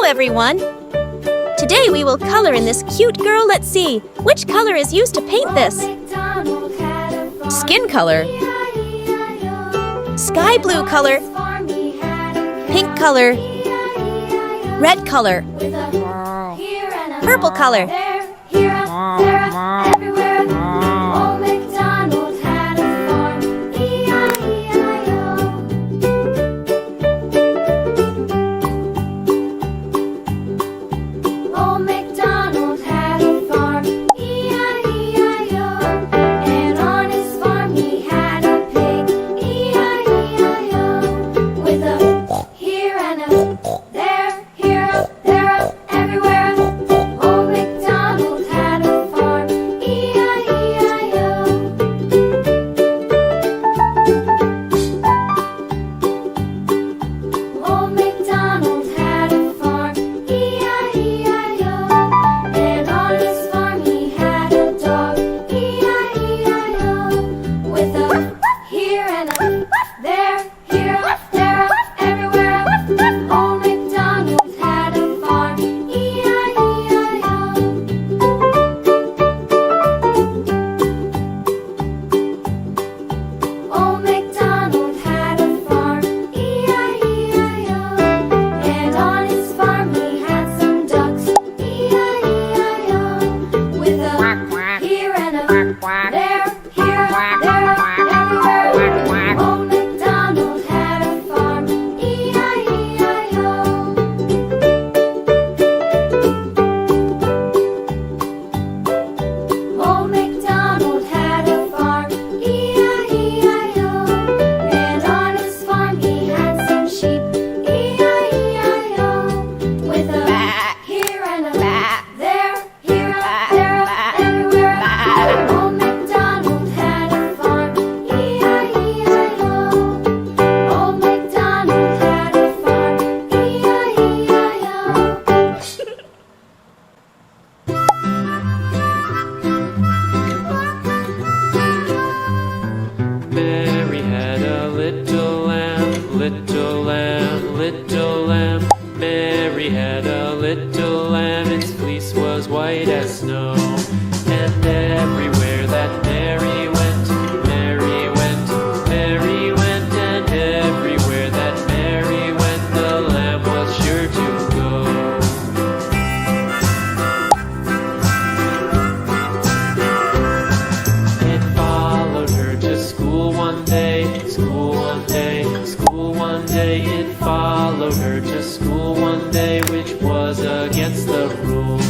everyone! Today we will color in this cute girl. Let's see, which color is used to paint this? Skin color, sky blue color, pink color, red color, purple color. Mary had a little lamb, little lamb, little lamb. Mary had a little lamb, its fleece was white as snow. And everywhere that Mary went, Mary went, Mary went. And everywhere that Mary went, the lamb was sure to go. It followed her to school one day, school one day, school one day. It followed her to school one day, which was against the rules.